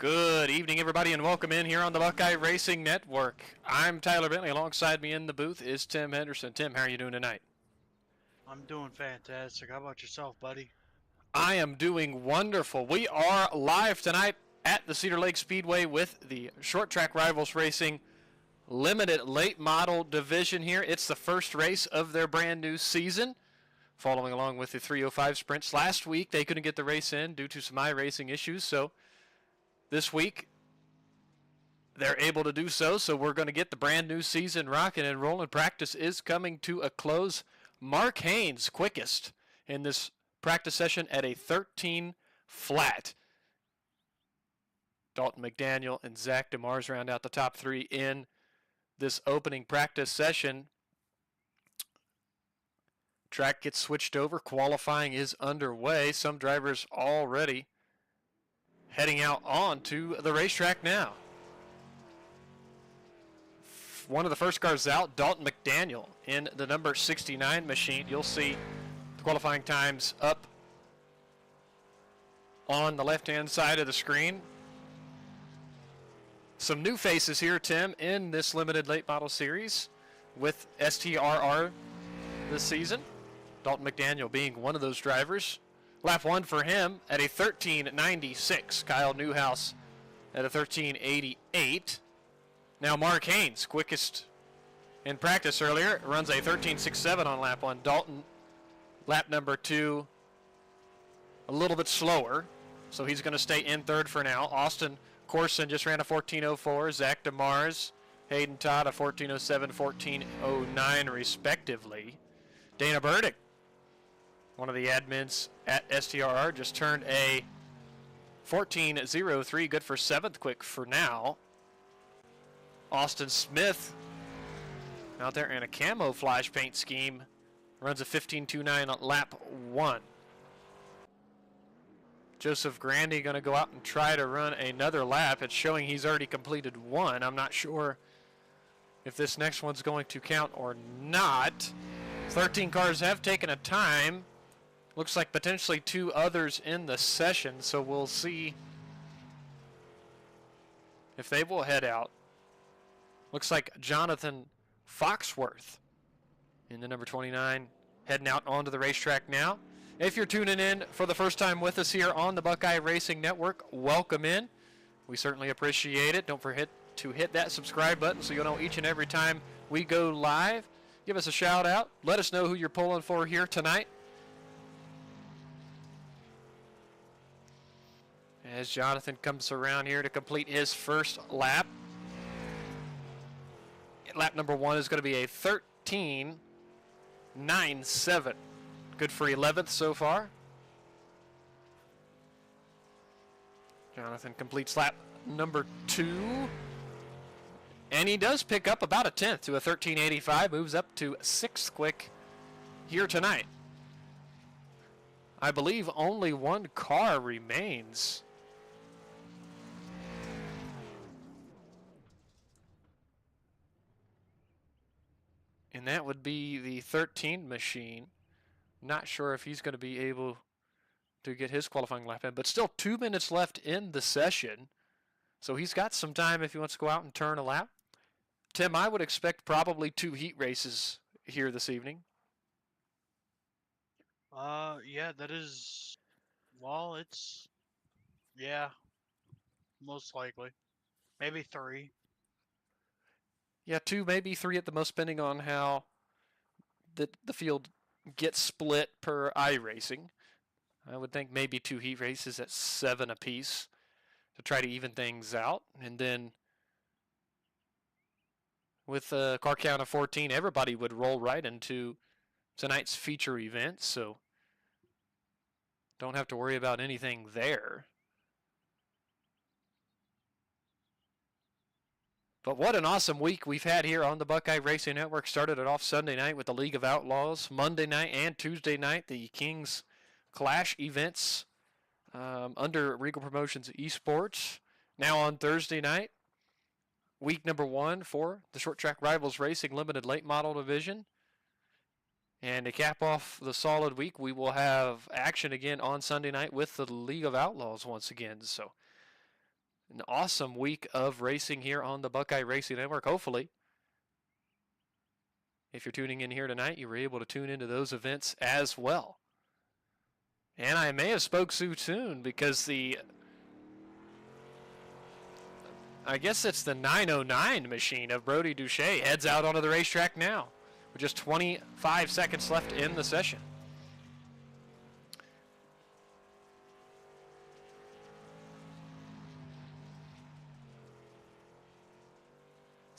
Good evening, everybody, and welcome in here on the Buckeye Racing Network. I'm Tyler Bentley. Alongside me in the booth is Tim Henderson. Tim, how are you doing tonight? I'm doing fantastic. How about yourself, buddy? I am doing wonderful. We are live tonight at the Cedar Lake Speedway with the Short Track Rivals Racing Limited Late Model Division here. It's the first race of their brand new season, following along with the 305 sprints. Last week, they couldn't get the race in due to some iRacing issues, so this week, they're able to do so, so we're going to get the brand new season rocking and rolling. Practice is coming to a close. Mark Haynes quickest in this practice session at a 13 flat. Dalton McDaniel and Zach DeMars round out the top three in this opening practice session. Track gets switched over. Qualifying is underway. Some drivers already heading out onto the racetrack now. One of the first cars out, Dalton McDaniel in the number 69 machine. You'll see the qualifying times up on the left-hand side of the screen. Some new faces here, Tim, in this limited late model series with STRR this season. Dalton McDaniel being one of those drivers. Lap one for him at a 13.96. Kyle Newhouse at a 13.88. Now Mark Haynes, quickest in practice earlier, runs a 13.67 on lap one. Dalton, lap number two, a little bit slower, so he's going to stay in third for now. Austin Corson just ran a 14.04. Zach DeMars, Hayden Todd a 14.07, 14.09 respectively. Dana Burdick, one of the admins at STRR, just turned a 14.03, good for seventh quick for now. Austin Smith out there in a camouflage paint scheme, runs a 15.29 on lap one. Joseph Grandy going to go out and try to run another lap. It's showing he's already completed one. I'm not sure if this next one's going to count or not. 13 cars have taken a time. Looks like potentially two others in the session, so we'll see if they will head out. Looks like Jonathan Foxworth in the number 29 heading out onto the racetrack now. If you're tuning in for the first time with us here on the Buckeye Racing Network, welcome in. We certainly appreciate it. Don't forget to hit that subscribe button so you'll know each and every time we go live. Give us a shout out. Let us know who you're pulling for here tonight. As Jonathan comes around here to complete his first lap. Lap number one is going to be a 13.97. Good for 11th so far. Jonathan completes lap number two. And he does pick up about a 10th to a 13.85. Moves up to sixth quick here tonight. I believe only one car remains. And that would be the 13 machine. Not sure if he's going to be able to get his qualifying lap in, but still 2 minutes left in the session. So he's got some time if he wants to go out and turn a lap. Tim, I would expect probably two heat races here this evening. Yeah, that is, well, yeah, most likely. Maybe three. Yeah, two, maybe three at the most, depending on how the field gets split per iRacing. I would think maybe two heat races at 7 apiece to try to even things out. And then with a car count of 14, everybody would roll right into tonight's feature event. So don't have to worry about anything there. But what an awesome week we've had here on the Buckeye Racing Network. Started it off Sunday night with the League of Outlaws. Monday night and Tuesday night, the Kings Clash events under Regal Promotions Esports. Now on Thursday night, week number one for the Short Track Rivals Racing Limited Late Model Division. And to cap off the solid week, we will have action again on Sunday night with the League of Outlaws once again. So an awesome week of racing here on the Buckeye Racing Network. Hopefully, if you're tuning in here tonight, you were able to tune into those events as well. And I may have spoke too soon because I guess it's the 909 machine of Brody Duche heads out onto the racetrack now with just 25 seconds left in the session.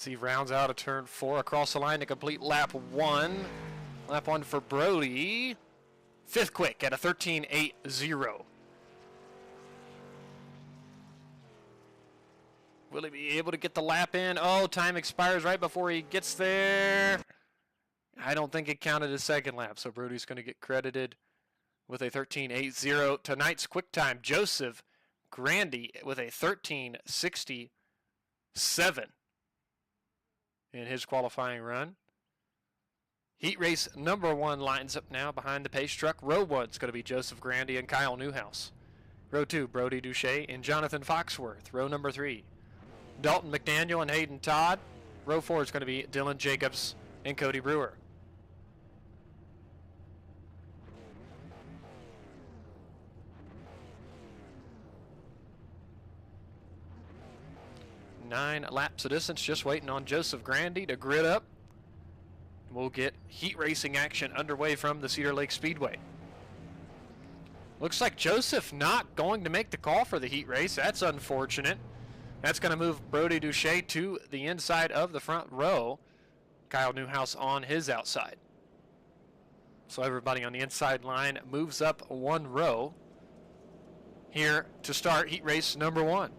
He rounds out of turn 4 across the line to complete lap 1. Lap 1 for Brody. 5th quick at a 13.80. Will he be able to get the lap in? Oh, time expires right before he gets there. I don't think it counted as second lap, so Brody's going to get credited with a 13.80. Tonight's quick time, Joseph Grandy with a 13.67 in his qualifying run. Heat race number 1 lines up now behind the pace truck. Row 1's going to be Joseph Grandy and Kyle Newhouse. Row 2, Brody Duche and Jonathan Foxworth. Row number 3, Dalton McDaniel and Hayden Todd. Row 4 is going to be Dylan Jacobs and Cody Brewer. Nine laps of distance, just waiting on Joseph Grandy to grid up. We'll get heat racing action underway from the Cedar Lake Speedway. Looks like Joseph not going to make the call for the heat race. That's unfortunate. That's going to move Brody Duche to the inside of the front row. Kyle Newhouse on his outside. So everybody on the inside line moves up 1 row here to start heat race number 1.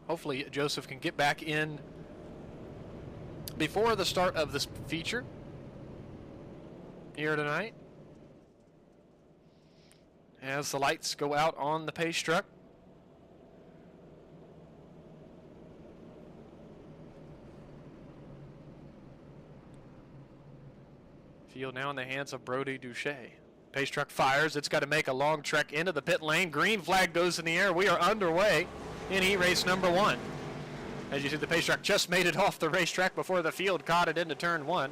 Hopefully Joseph can get back in before the start of this feature here tonight. As the lights go out on the pace truck. Field now in the hands of Brody Duche. Pace truck fires. It's got to make a long trek into the pit lane. Green flag goes in the air. We are underway in heat race number 1. As you see, the pace truck just made it off the racetrack before the field caught it into turn 1.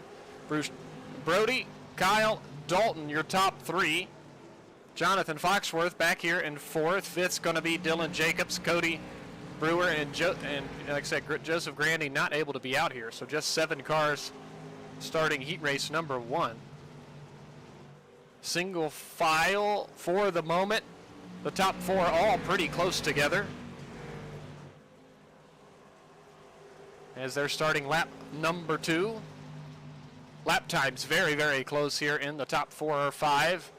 Brody, Kyle, Dalton, your top 3. Jonathan Foxworth back here in 4th. 5th's going to be Dylan Jacobs, Cody Brewer, and like I said, Joseph Grandy not able to be out here. So just 7 cars starting heat race number 1. Single file for the moment. The top 4 all pretty close together, as they're starting lap number 2. Lap times very, very close here in the top 4 or 5.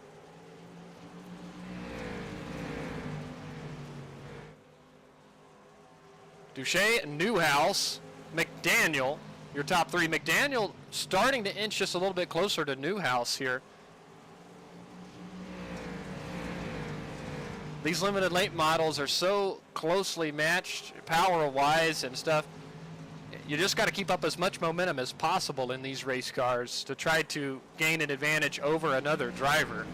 Duche, Newhouse, McDaniel, your top 3. McDaniel starting to inch just a little bit closer to Newhouse here. These limited late models are so closely matched power-wise and stuff. You just got to keep up as much momentum as possible in these race cars to try to gain an advantage over another driver.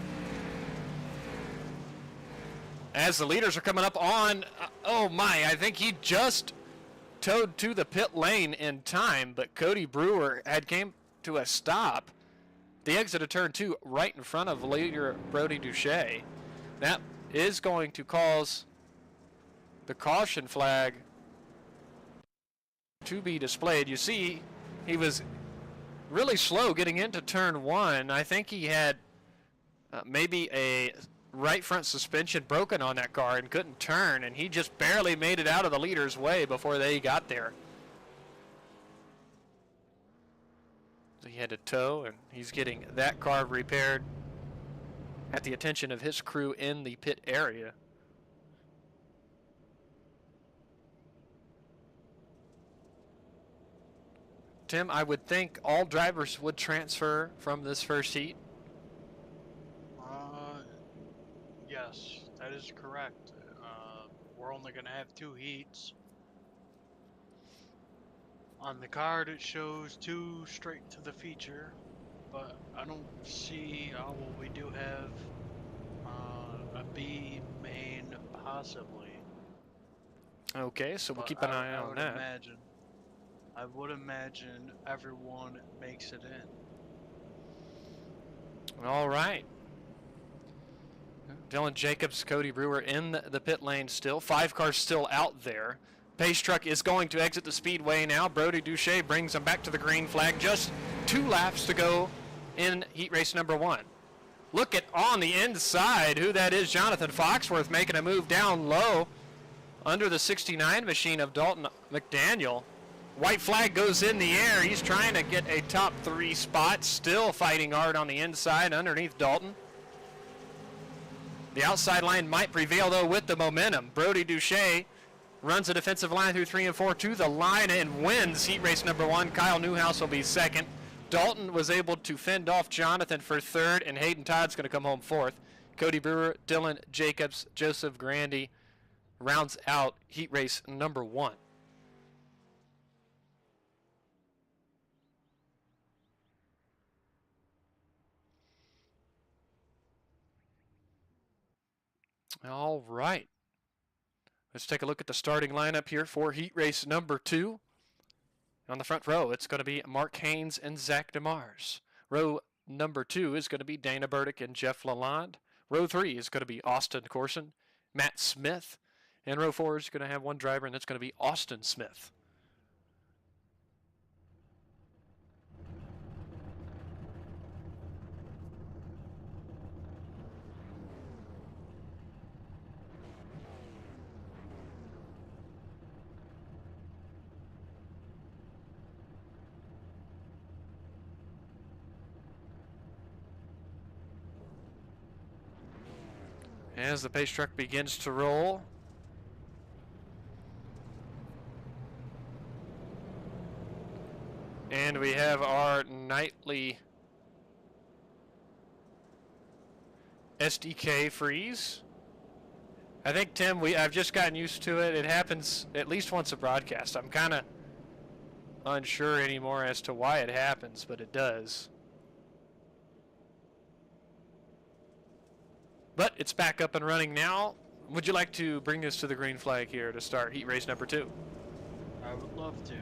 As the leaders are coming up on, oh my, I think he just towed to the pit lane in time, but Cody Brewer had came to a stop. The exit of turn 2 right in front of leader Brody Duche. That is going to cause the caution flag to be displayed. You see, he was really slow getting into turn 1. I think he had maybe a right front suspension broken on that car and couldn't turn, and he just barely made it out of the leader's way before they got there. So he had to tow, and he's getting that car repaired at the attention of his crew in the pit area. Tim, I would think all drivers would transfer from this first heat. Yes, that is correct. We're only going to have 2 heats. On the card, it shows 2 straight to the feature, but I don't see. Oh, well, we do have a B main possibly, Okay, so we'll but keep an eye I on would that. imagine. I would imagine everyone makes it in. All right. Dylan Jacobs, Cody Brewer in the pit lane still. 5 cars still out there. Pace truck is going to exit the speedway now. Brody Duche brings them back to the green flag. Just 2 laps to go in heat race number 1. Look at on the inside who that is. Jonathan Foxworth making a move down low under the 69 machine of Dalton McDaniel. White flag goes in the air. He's trying to get a top 3 spot. Still fighting hard on the inside underneath Dalton. The outside line might prevail, though, with the momentum. Brody Duche runs a defensive line through 3 and 4 to the line and wins heat race number 1. Kyle Newhouse will be second. Dalton was able to fend off Jonathan for third, and Hayden Todd's going to come home fourth. Cody Brewer, Dylan Jacobs, Joseph Grandy rounds out heat race number 1. All right. Let's take a look at the starting lineup here for heat race number 2. On the front row, it's going to be Mark Haynes and Zach DeMars. Row number 2 is going to be Dana Burdick and Jeff Lalonde. Row 3 is going to be Austin Corson, Matt Smith. And row 4 is going to have one driver, and that's going to be Austin Smith. As the pace truck begins to roll. And we have our nightly SDK freeze. I think, Tim, I've just gotten used to it. It happens at least once a broadcast. I'm kind of unsure anymore as to why it happens, but it does. But it's back up and running now. Would you like to bring us to the green flag here to start heat race number 2? I would love to.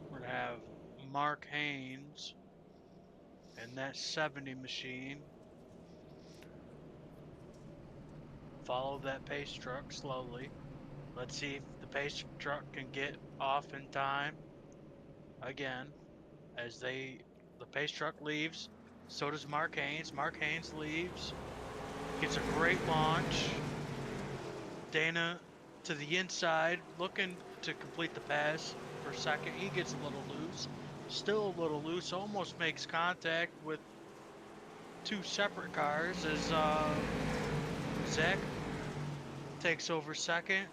We're going to have Mark Haynes and that 70 machine. Follow that pace truck slowly. Let's see if the pace truck can get off in time. Again, as the pace truck leaves, so does Mark Haynes. Mark Haynes leaves. Gets a great launch. Dana to the inside, looking to complete the pass for a second. He gets a little loose. Still a little loose. Almost makes contact with 2 separate cars as Zach takes over second.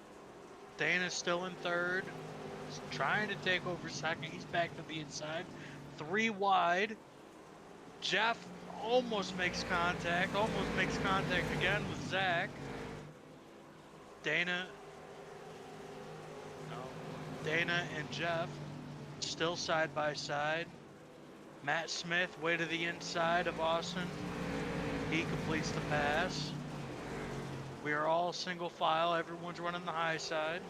Dana's still in third. He's trying to take over second. He's back to the inside. 3 wide. Jeff almost makes contact again with Zach. Dana and Jeff still side by side. Matt Smith way to the inside of Austin. He completes the pass. We are all single file. Everyone's running the high side.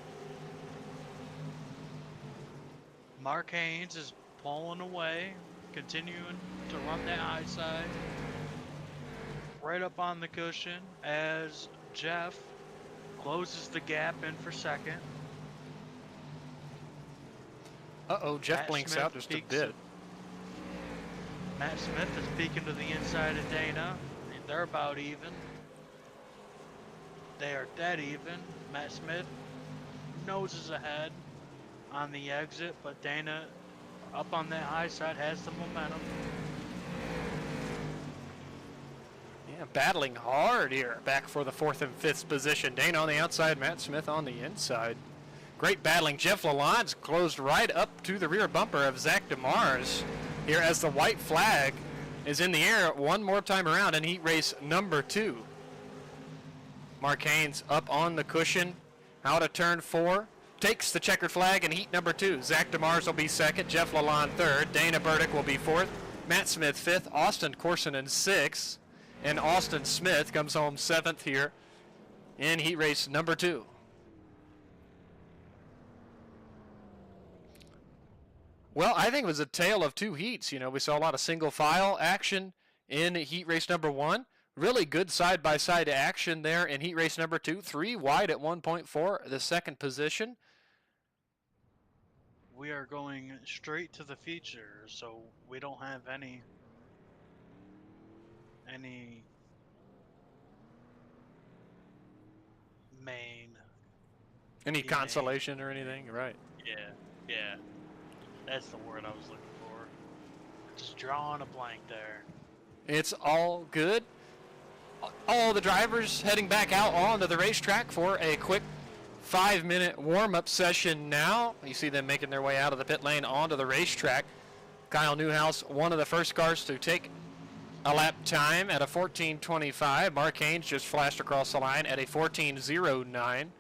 Mark Haynes is pulling away, continuing to run that high side. Right up on the cushion as Jeff closes the gap in for second. Uh-oh, Jeff blinks out just a bit. Matt Smith is peeking to the inside of Dana. They're about even. They are dead even. Matt Smith noses ahead on the exit, but Dana up on that high side has the momentum. Yeah, battling hard here. Back for the 4th and 5th position. Dana on the outside, Matt Smith on the inside. Great battling. Jeff Lalonde's closed right up to the rear bumper of Zach DeMars here as the white flag is in the air one more time around in heat race number 2. Mark Haynes up on the cushion, out of turn 4, takes the checkered flag in heat number 2. Zach DeMars will be second, Jeff Lalonde third, Dana Burdick will be fourth, Matt Smith fifth, Austin Corson in sixth, and Austin Smith comes home seventh here in heat race number 2. Well, I think it was a tale of two heats. You know, we saw a lot of single file action in heat race number 1. Really good side-by-side action there in heat race number 2. 3 wide at 1.4, the second position. We are going straight to the feature, so we don't have any main. Any consolation or anything, right? Yeah. That's the word I was looking for. Just drawing a blank there. It's all good. All the drivers heading back out onto the racetrack for a quick 5-minute warm-up session now. You see them making their way out of the pit lane onto the racetrack. Kyle Newhouse, one of the first cars to take a lap time at a 14:25. Mark Haynes just flashed across the line at a 14:09.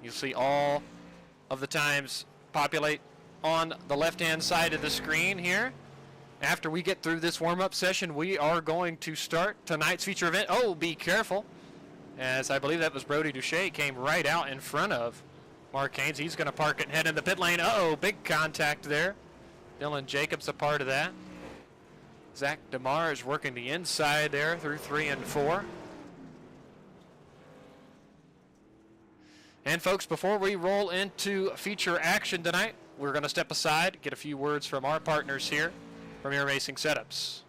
You'll see all of the times populate on the left-hand side of the screen here. After we get through this warm-up session, we are going to start tonight's feature event. Oh, be careful, as I believe that was Brody Duche, came right out in front of Mark Haynes. He's going to park it and head in the pit lane. Uh-oh, big contact there. Dylan Jacobs a part of that. Zach DeMar is working the inside there through 3 and 4. And folks, before we roll into feature action tonight, we're going to step aside, get a few words from our partners here from Air Racing Setups.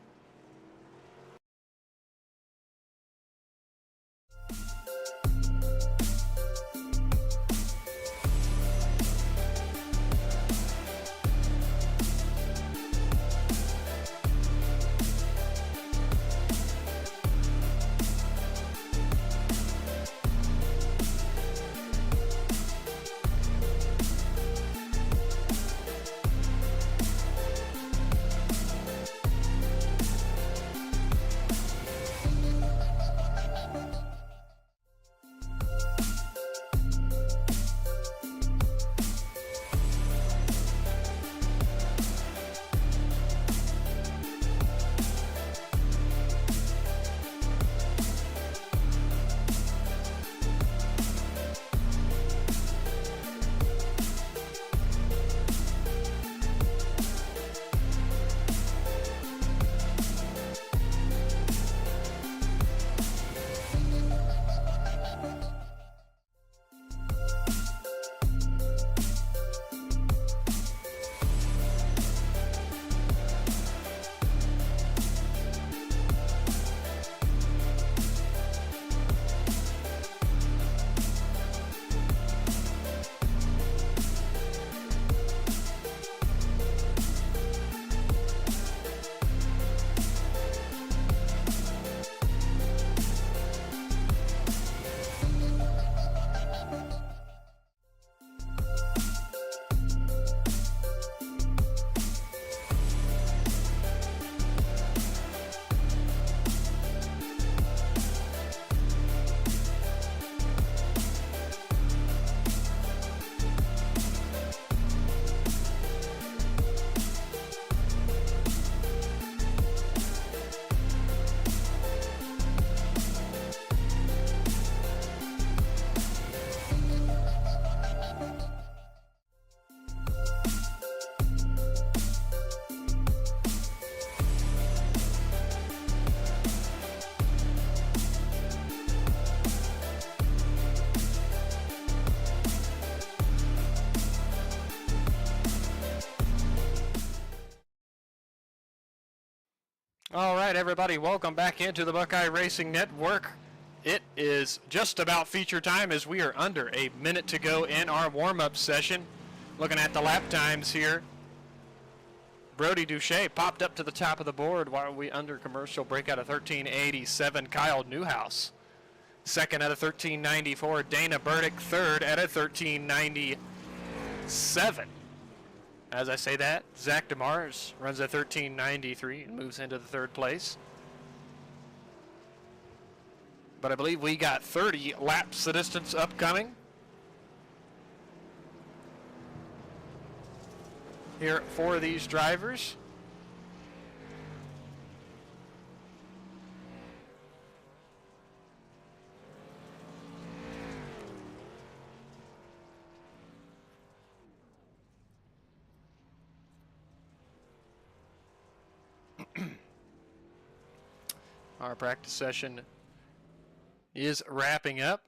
All right, everybody, welcome back into the Buckeye Racing Network. It is just about feature time as we are under a minute to go in our warm-up session. Looking at the lap times here. Brody Duche popped up to the top of the board while we under commercial break out of 13:87. Kyle Newhouse second at a 13:94. Dana Burdick third at a 13:97. As I say that, Zach DeMars runs a 13:93 and moves into the third place. But I believe we got 30 laps the distance upcoming. here for these drivers. Our practice session is wrapping up.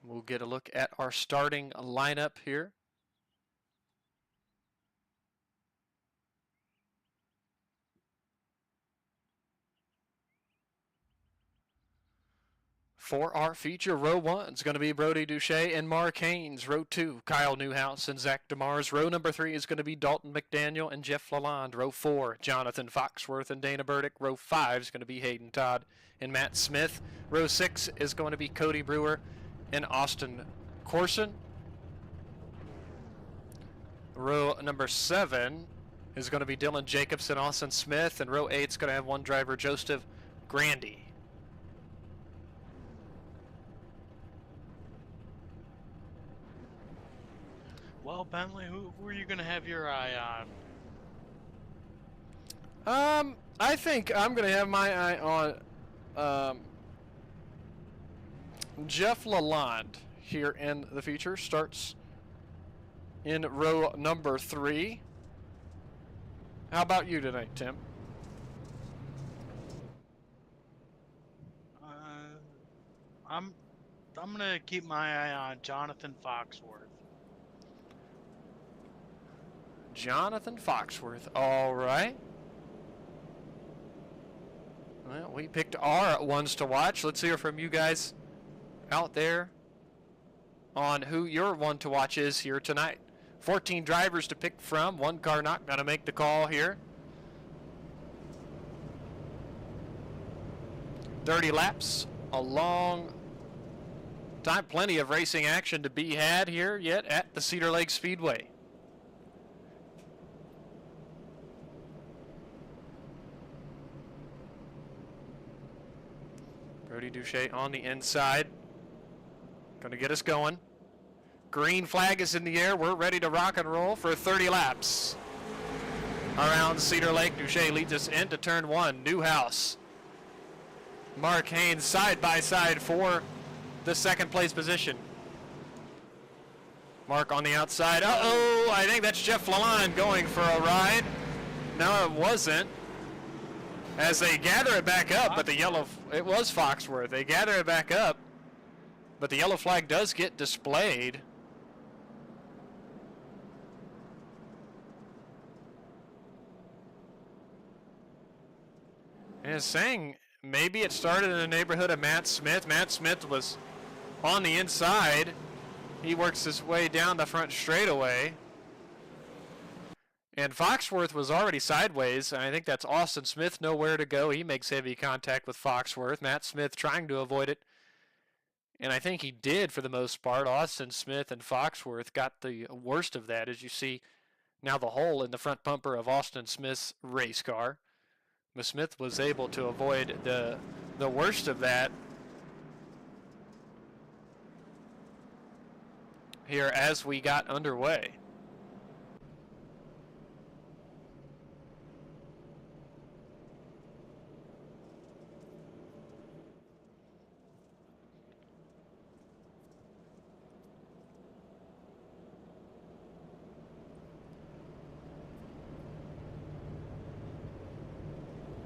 We'll get a look at our starting lineup here. For our feature, row 1 is going to be Brody Duche and Mark Haynes. Row 2, Kyle Newhouse and Zach DeMars. Row number 3 is going to be Dalton McDaniel and Jeff Lalonde. Row 4, Jonathan Foxworth and Dana Burdick. Row 5 is going to be Hayden Todd and Matt Smith. Row 6 is going to be Cody Brewer and Austin Corson. Row number 7 is going to be Dylan Jacobs and Austin Smith. And row 8 is going to have one driver, Joseph Grandy. Well, Bentley, who are you going to have your eye on? I think I'm going to have my eye on Jeff Lalonde here in the feature. Starts in row number 3. How about you tonight, Tim? I'm going to keep my eye on Jonathan Foxworth. Jonathan Foxworth. All right. Well, we picked our ones to watch. Let's hear from you guys out there on who your one to watch is here tonight. 14 drivers to pick from. One car not going to make the call here. 30 laps. A long time. Plenty of racing action to be had here yet at the Cedar Lake Speedway. Brody Duche on the inside. Going to get us going. Green flag is in the air. We're ready to rock and roll for 30 laps. Around Cedar Lake, Duche leads us into turn 1. Newhouse. Mark Haynes side by side for the second place position. Mark on the outside. Uh-oh, I think that's Jeff Lalonde going for a ride. No, it wasn't. As they gather it back up, but it was Foxworth. They gather it back up, but the yellow flag does get displayed. And it's saying maybe it started in the neighborhood of Matt Smith. Matt Smith was on the inside. He works his way down the front straightaway. And Foxworth was already sideways, and I think that's Austin Smith, nowhere to go. He makes heavy contact with Foxworth. Matt Smith trying to avoid it, and I think he did for the most part. Austin Smith and Foxworth got the worst of that, as you see now the hole in the front bumper of Austin Smith's race car. But Smith was able to avoid the worst of that here as we got underway.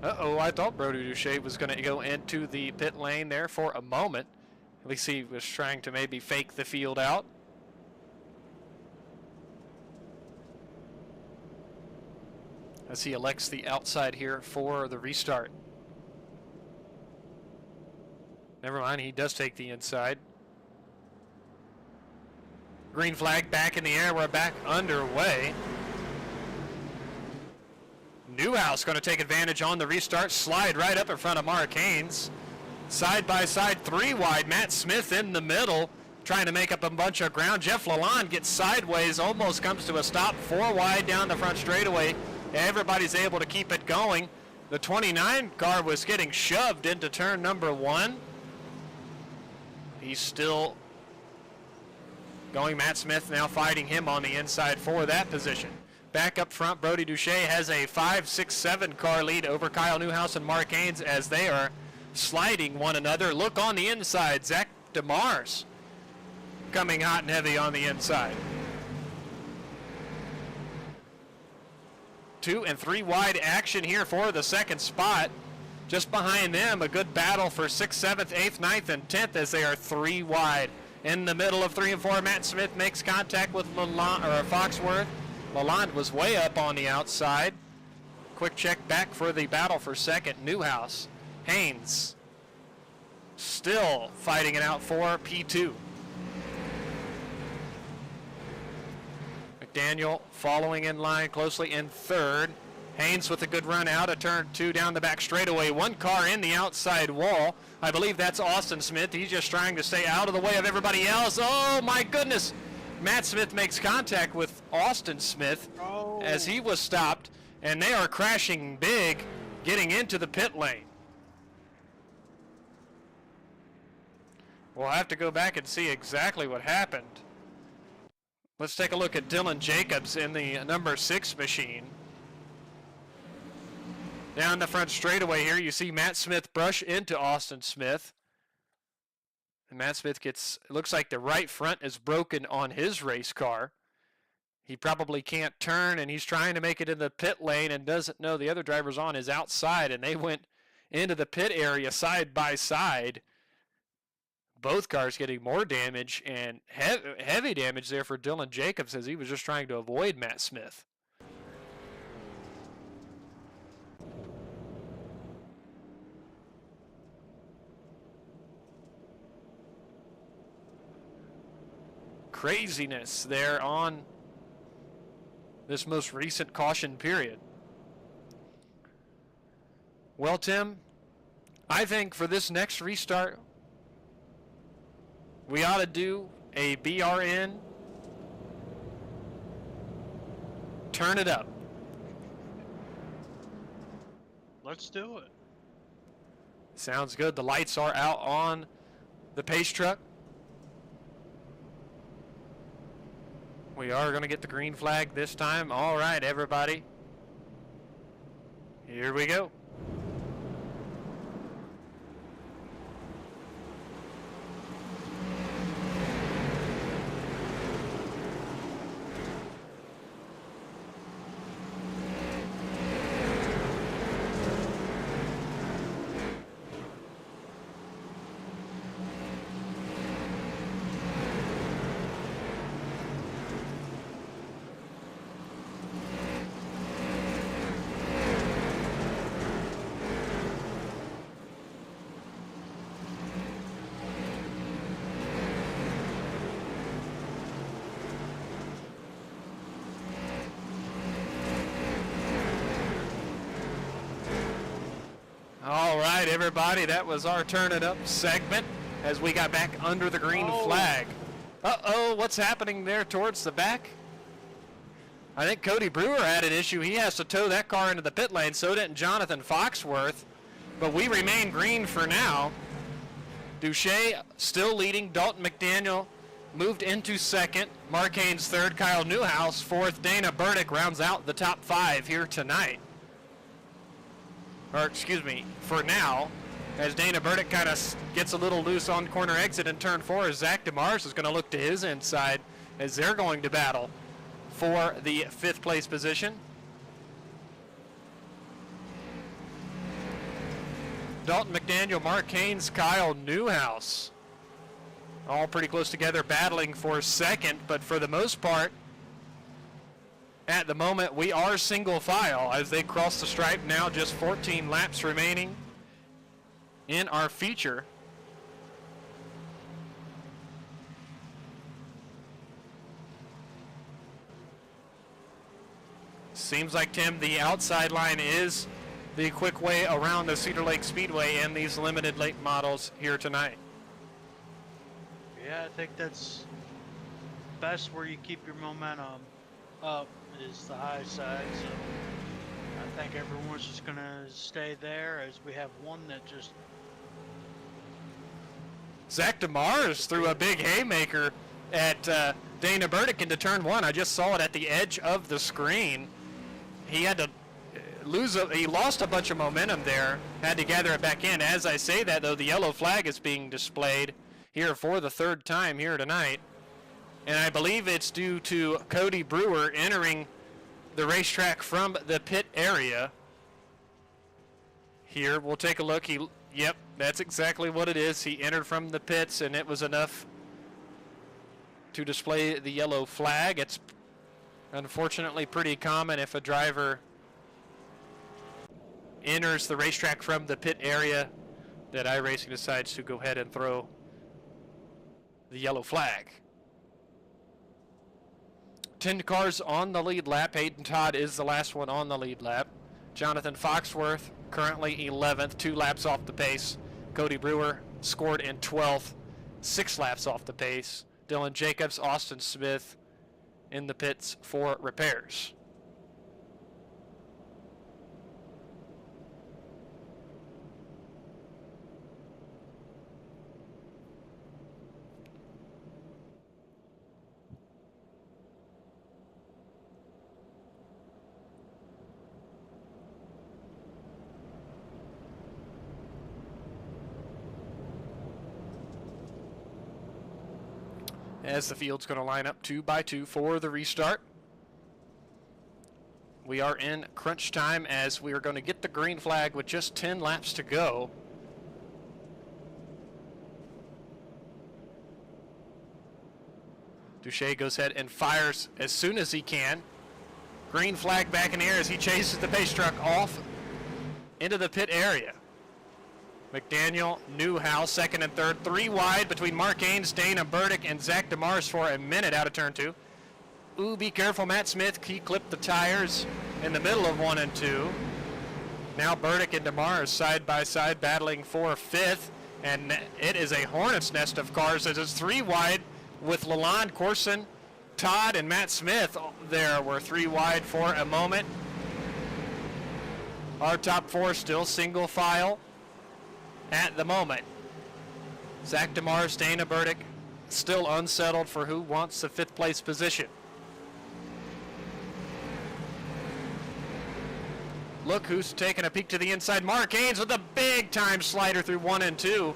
Uh-oh, I thought Brody Duche was going to go into the pit lane there for a moment. At least he was trying to maybe fake the field out. As he elects the outside here for the restart. Never mind, he does take the inside. Green flag back in the air, we're back underway. Newhouse going to take advantage on the restart, slide right up in front of Mark Haynes. Side by side, 3 wide, Matt Smith in the middle, trying to make up a bunch of ground. Jeff Lalonde gets sideways, almost comes to a stop, 4 wide down the front straightaway. Everybody's able to keep it going. The 29 car was getting shoved into turn number 1. He's still going Matt Smith now fighting him on the inside for that position. Back up front, Brody Duche has a 5-6-7 car lead over Kyle Newhouse and Mark Haynes as they are sliding one another. Look on the inside, Zach DeMars coming hot and heavy on the inside. 2 and 3 wide action here for the second spot. Just behind them, a good battle for 6th, 7th, 8th, 9th, and 10th as they are 3 wide. In the middle of 3 and 4, Matt Smith makes contact with Foxworth. Lalonde was way up on the outside. Quick check back for the battle for second. Newhouse, Haynes, still fighting it out for P2. McDaniel following in line closely in third. Haynes with a good run out of turn 2 down the back straightaway. One car in the outside wall. I believe that's Austin Smith. He's just trying to stay out of the way of everybody else. Oh my goodness. Matt Smith makes contact with Austin Smith as he was stopped, and they are crashing big getting into the pit lane. We'll have to go back and see exactly what happened. Let's take a look at Dylan Jacobs in the number 6 machine. Down the front straightaway here, you see Matt Smith brush into Austin Smith. And Matt Smith gets, it looks like the right front is broken on his race car. He probably can't turn, and he's trying to make it in the pit lane and doesn't know the other driver's on his outside, and they went into the pit area side by side. Both cars getting more damage, and heavy damage there for Dylan Jacobs as he was just trying to avoid Matt Smith. Craziness there on this most recent caution period. Well, Tim, I think for this next restart, we ought to do a BRN, turn it up. Let's do it. Sounds good. The lights are out on the pace truck. We are going to get the green flag this time. All right, everybody. Here we go. All right, everybody, that was our Turn It Up segment as we got back under the green flag. Uh-oh, what's happening there towards the back? I think Cody Brewer had an issue. He has to tow that car into the pit lane, so didn't Jonathan Foxworth. But we remain green for now. Duche still leading. Dalton McDaniel moved into second. Mark Haynes third. Kyle Newhouse fourth. Dana Burdick rounds out the top 5 here tonight. Or excuse me, for now, as Dana Burdick kind of gets a little loose on corner exit in turn 4, Zach DeMars is going to look to his inside as they're going to battle for the 5th place position. Dalton McDaniel, Mark Haynes, Kyle Newhouse, all pretty close together battling for second, but for the most part, at the moment, we are single file as they cross the stripe now, just 14 laps remaining in our feature. Seems like, Tim, the outside line is the quick way around the Cedar Lake Speedway and these limited late models here tonight. Yeah, I think that's best where you keep your momentum up is the high side, so I think everyone's just gonna stay there as we have one that just... Zach DeMars threw a big haymaker at Dana Burdick into turn one. I just saw it at the edge of the screen. He had to he lost a bunch of momentum there, had to gather it back in. As I say that, though, the yellow flag is being displayed here for the third time here tonight. And I believe it's due to Cody Brewer entering the racetrack from the pit area. Here, we'll take a look. Yep, that's exactly what it is. He entered from the pits, and it was enough to display the yellow flag. It's unfortunately pretty common if a driver enters the racetrack from the pit area that iRacing decides to go ahead and throw the yellow flag. 10 cars on the lead lap. Hayden Todd is the last one on the lead lap. Jonathan Foxworth currently 11th, 2 laps off the pace. Cody Brewer scored in 12th, 6 laps off the pace. Dylan Jacobs, Austin Smith in the pits for repairs. As the field's going to line up 2 by 2 for the restart. We are in crunch time as we are going to get the green flag with just 10 laps to go. Duche goes ahead and fires as soon as he can. Green flag back in the air as he chases the pace truck off into the pit area. McDaniel, Newhouse, second and third. 3 wide between Mark Haynes, Dana Burdick, and Zach DeMars for a minute out of turn 2. Ooh, be careful, Matt Smith. He clipped the tires in the middle of 1 and 2. Now Burdick and DeMars side by side battling for 5th. And it is a hornet's nest of cars as it's 3 wide with Lalonde, Corson, Todd, and Matt Smith. There were 3 wide for a moment. Our top 4 still single file at the moment. Zach DeMars, Dana Burdick still unsettled for who wants the 5th place position. Look who's taking a peek to the inside. Mark Haynes with a big time slider through 1 and 2.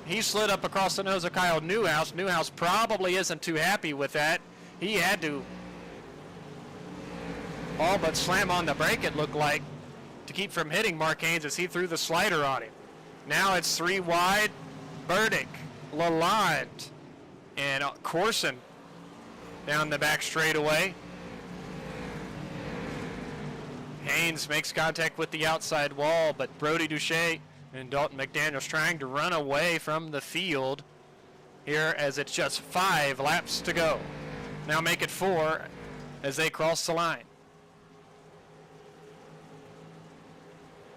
He slid up across the nose of Kyle Newhouse. Newhouse probably isn't too happy with that. He had to all but slam on the brake, it looked like, to keep from hitting Mark Haynes as he threw the slider on him. Now it's 3 wide. Burdick, Lalonde, and Corson down the back straightaway. Haynes makes contact with the outside wall, but Brody Duche and Dalton McDaniel's trying to run away from the field here as it's just 5 laps to go. Now make it 4 as they cross the line.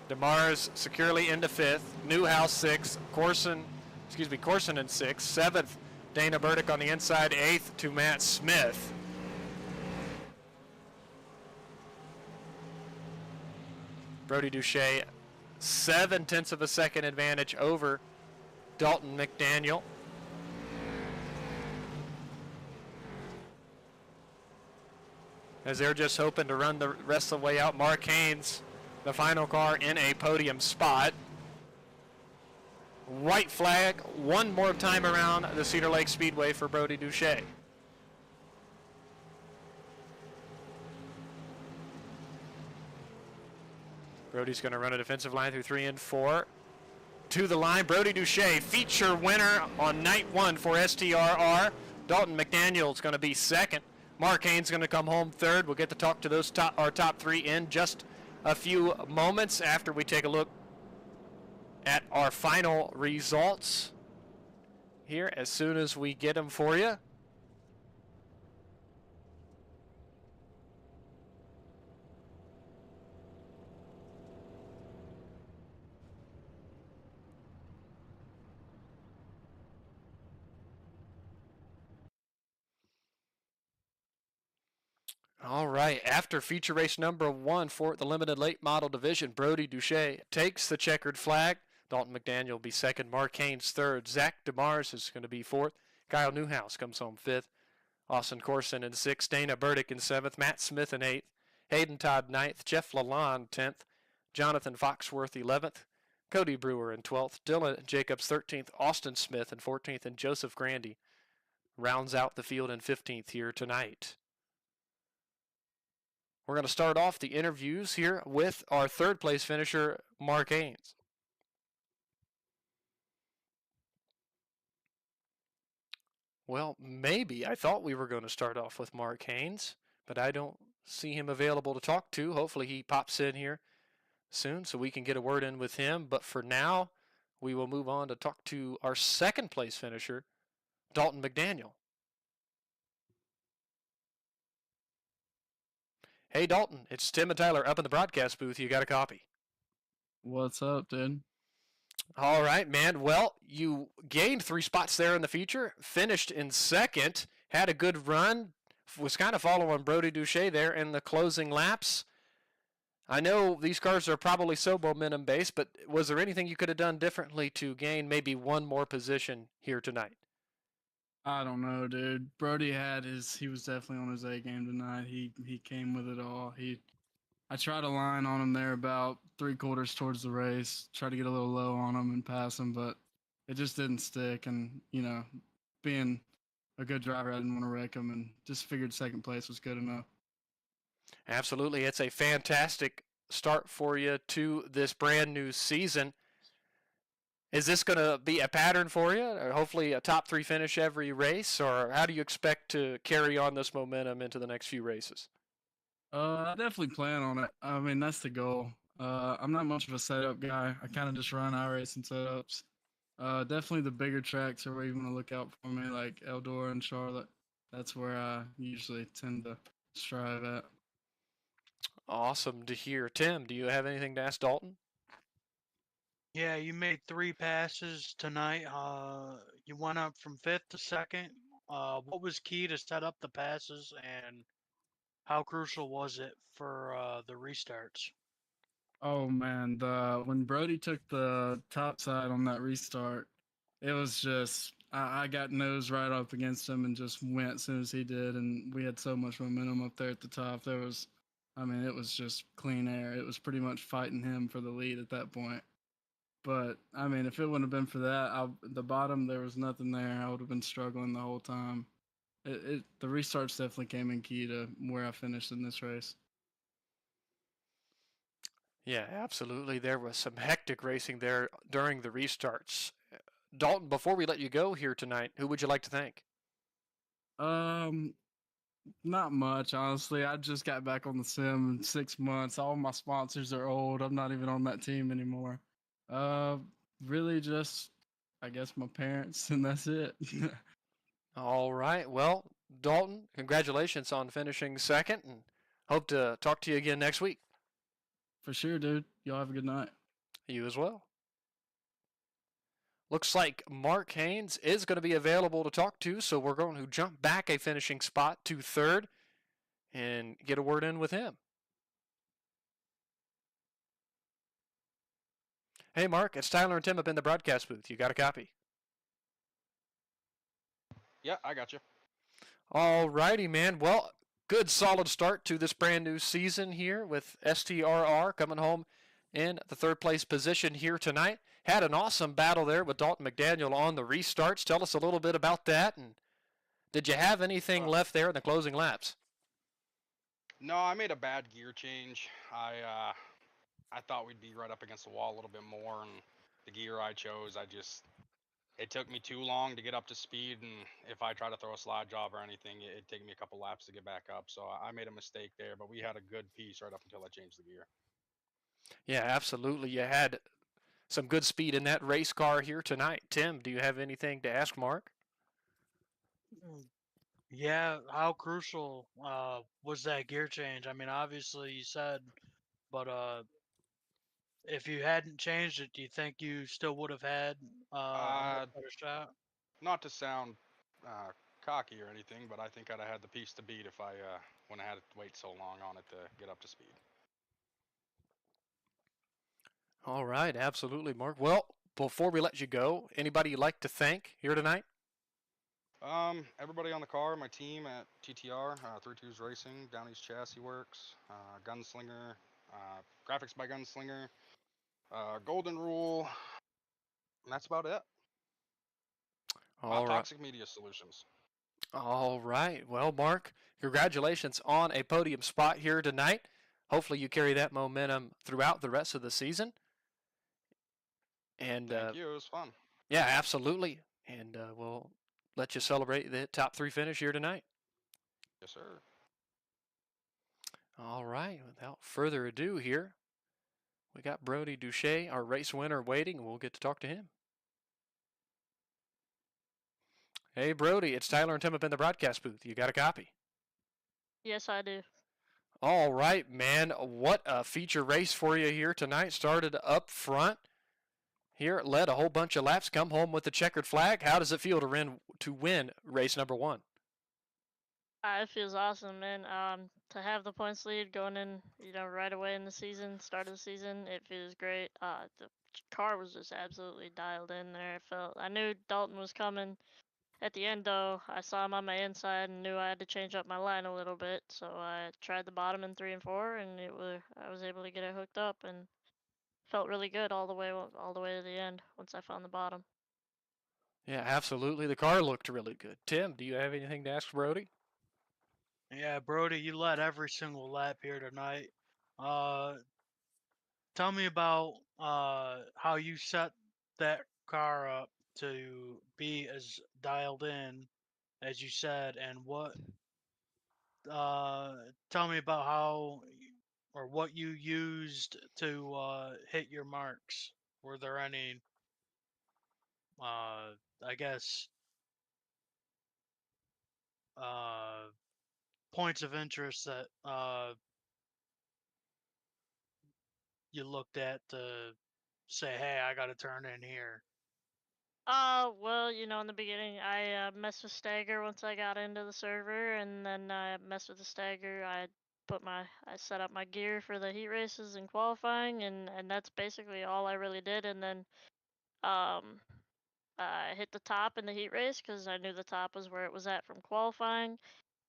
DeMars securely into 5th, Newhouse 6th, Corson in 6th, 7th, Dana Burdick on the inside, 8th to Matt Smith. Brody Duche, 0.7 of a second advantage over Dalton McDaniel. As they're just hoping to run the rest of the way out. Mark Haynes, the final car in a podium spot. White flag one more time around the Cedar Lake Speedway for Brody Duche. Brody's going to run a defensive line through 3 and 4. To the line, Brody Duche, feature winner on night 1 for STRR. Dalton McDaniel's going to be 2nd. Mark Haynes going to come home 3rd. We'll get to talk to those our top 3 in just a few moments after we take a look at our final results here as soon as we get them for you. All right, after feature race number 1 for the limited late model division, Brody Duche takes the checkered flag. Dalton McDaniel will be 2nd, Mark Haynes 3rd, Zach DeMars is going to be 4th, Kyle Newhouse comes home 5th, Austin Corson in 6th, Dana Burdick in 7th, Matt Smith in 8th, Hayden Todd 9th, Jeff Lalonde 10th, Jonathan Foxworth 11th, Cody Brewer in 12th, Dylan Jacobs 13th, Austin Smith in 14th, and Joseph Grandy rounds out the field in 15th here tonight. We're going to start off the interviews here with our third place finisher, Mark Haynes. Well, maybe. I thought we were going to start off with Mark Haynes, but I don't see him available to talk to. Hopefully he pops in here soon so we can get a word in with him. But for now, we will move on to talk to our second place finisher, Dalton McDaniel. Hey, Dalton, it's Tim and Tyler up in the broadcast booth. You got a copy? What's up, dude? All right, man. Well, you gained 3 spots there in the feature, finished in 2nd, had a good run, was kind of following Brody Duche there in the closing laps. I know these cars are probably so momentum based, but was there anything you could have done differently to gain maybe one more position here tonight? I don't know, dude. Brody he was definitely on his A game tonight. He came with it all. I tried a line on him there about 3/4 towards the race, tried to get a little low on him and pass him, but it just didn't stick. And, being a good driver, I didn't want to wreck him and just figured second place was good enough. Absolutely. It's a fantastic start for you to this brand new season. Is this going to be a pattern for you? Or hopefully a top 3 finish every race? Or how do you expect to carry on this momentum into the next few races? I definitely plan on it. I mean, that's the goal. I'm not much of a setup guy. I kind of just run iRacing setups. Definitely the bigger tracks are where you want to look out for me, like Eldora and Charlotte. That's where I usually tend to strive at. Awesome to hear. Tim, do you have anything to ask Dalton? Yeah, you made 3 passes tonight. You went up from 5th to 2nd. What was key to set up the passes, and how crucial was it for the restarts? Oh man, when Brody took the top side on that restart, it was just I got nose right up against him and just went as soon as he did, and we had so much momentum up there at the top. It was just clean air. It was pretty much fighting him for the lead at that point. But I mean, if it wouldn't have been for that, the bottom there was nothing there. I would have been struggling the whole time. The restarts definitely came in key to where I finished in this race. Yeah, absolutely. There was some hectic racing there during the restarts. Dalton, before we let you go here tonight, who would you like to thank? Not much, honestly. I just got back on the sim in 6 months. All my sponsors are old. I'm not even on that team anymore. Really just, I guess, my parents, and that's it. All right. Well, Dalton, congratulations on finishing 2nd, and hope to talk to you again next week. For sure, dude. Y'all have a good night. You as well. Looks like Mark Haynes is going to be available to talk to, so we're going to jump back a finishing spot to 3rd and get a word in with him. Hey, Mark, it's Tyler and Tim up in the broadcast booth. You got a copy? Yeah, I got you. All righty, man. Well, good solid start to this brand new season here with STRR coming home in the 3rd place position here tonight. Had an awesome battle there with Dalton McDaniel on the restarts. Tell us a little bit about that. And did you have anything left there in the closing laps? No, I made a bad gear change. I thought we'd be right up against the wall a little bit more, and the gear I chose, it took me too long to get up to speed, and if I try to throw a slide job or anything, it'd take me a couple laps to get back up. So I made a mistake there, but we had a good piece right up until I changed the gear. Yeah, absolutely. You had some good speed in that race car here tonight. Tim, do you have anything to ask Mark? Yeah, how crucial was that gear change? I mean, obviously you said, but if you hadn't changed it, do you think you still would have had a much better shot? Not to sound cocky or anything, but I think I'd have had the piece to beat if I when I had to wait so long on it to get up to speed. All right, absolutely, Mark. Well, before we let you go, anybody you'd like to thank here tonight? Everybody on the car, my team at TTR, 32's Racing, Down East Chassis Works, Gunslinger, Graphics by Gunslinger, Golden Rule, and that's about it. All right. Toxic Media Solutions. All right. Well, Mark, congratulations on a podium spot here tonight. Hopefully you carry that momentum throughout the rest of the season. And Thank you. It was fun. yeah, absolutely. And we'll let you celebrate the top 3 finish here tonight. Yes, sir. All right. Without further ado here, we got Brody Duche, our race winner, waiting, and we'll get to talk to him. Hey, Brody, it's Tyler and Tim up in the broadcast booth. You got a copy? Yes, I do. All right, man. What a feature race for you here tonight. Started up front. Here, led a whole bunch of laps, come home with the checkered flag. How does it feel to win race number 1? It feels awesome, man. To have the points lead going in, right away in the season, start of the season, it feels great. The car was just absolutely dialed in there. I knew Dalton was coming. At the end, though, I saw him on my inside and knew I had to change up my line a little bit. So I tried the bottom in 3 and 4, and I was able to get it hooked up and felt really good all the way to the end once I found the bottom. Yeah, absolutely. The car looked really good. Tim, do you have anything to ask Brody? Yeah, Brody, you led every single lap here tonight. Tell me about how you set that car up to be as dialed in as you said, and tell me about how or what you used to hit your marks. Were there any, I guess, uh, points of interest that you looked at to say, hey, I got to turn in here? Well, in the beginning, I messed with stagger once I got into the server, and then I messed with the stagger. I set up my gear for the heat races and qualifying, and that's basically all I really did. And then, um, I hit the top in the heat race because I knew the top was where it was at from qualifying,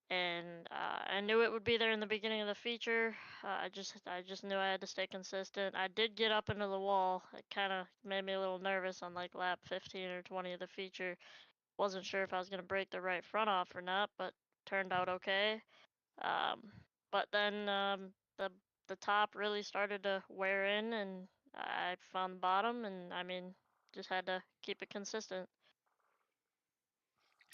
and I knew it would be there in the beginning of the feature. I just knew I had to stay consistent. I did get up into the wall. It kind of made me a little nervous on like lap 15 or 20 of the feature. Wasn't sure if I was gonna break the right front off or not, but turned out okay. Um, but then the top really started to wear in, and I found the bottom, and I mean, just had to keep it consistent.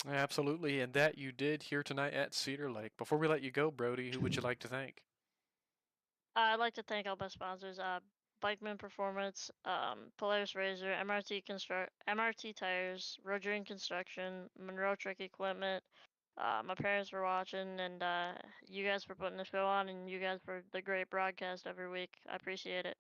Absolutely, and that you did here tonight at Cedar Lake. Before we let you go, Brody, who would you like to thank? I'd like to thank all my sponsors, Bikeman Performance, Polaris Razor, MRT Tires, Road Dream Construction, Monroe Truck Equipment, my parents for watching, and you guys for putting the show on, and you guys for the great broadcast every week. I appreciate it.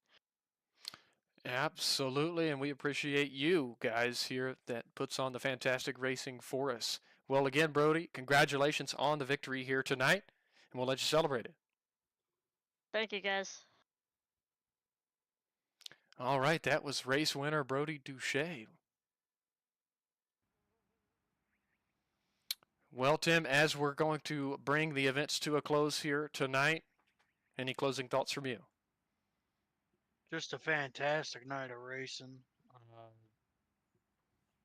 Absolutely, and we appreciate you guys here that puts on the fantastic racing for us. Well, again, Brody, congratulations on the victory here tonight, and we'll let you celebrate it. Thank you, guys. All right, that was race winner Brody Duche. Well, Tim, as we're going to bring the events to a close here tonight, any closing thoughts from you? Just a fantastic night of racing.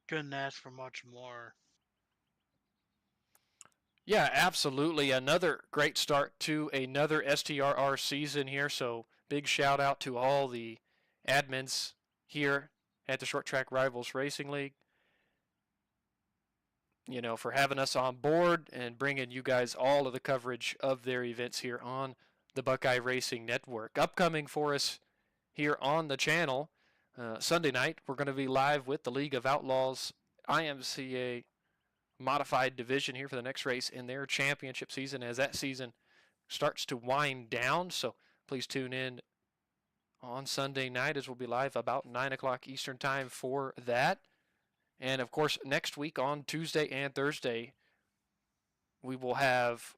Couldn't ask for much more. Yeah, absolutely. Another great start to another STRR season here. So big shout out to all the admins here at the Short Track Rivals Racing League, for having us on board and bringing you guys all of the coverage of their events here on the Buckeye Racing Network. Upcoming for us here on the channel, Sunday night, we're going to be live with the League of Outlaws IMCA modified division here for the next race in their championship season as that season starts to wind down. So please tune in on Sunday night as we'll be live about 9 o'clock Eastern time for that. And of course, next week on Tuesday and Thursday, we will have,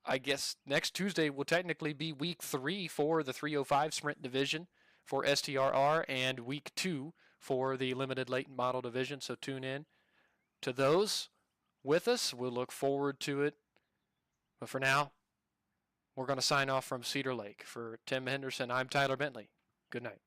I guess, next Tuesday will technically be week 3 for the 305 sprint division for STRR and week 2 for the limited late model division. So tune in to those. with us. We'll look forward to it. But for now, we're going to sign off from Cedar Lake. For Tim Henderson, I'm Tyler Bentley. Good night.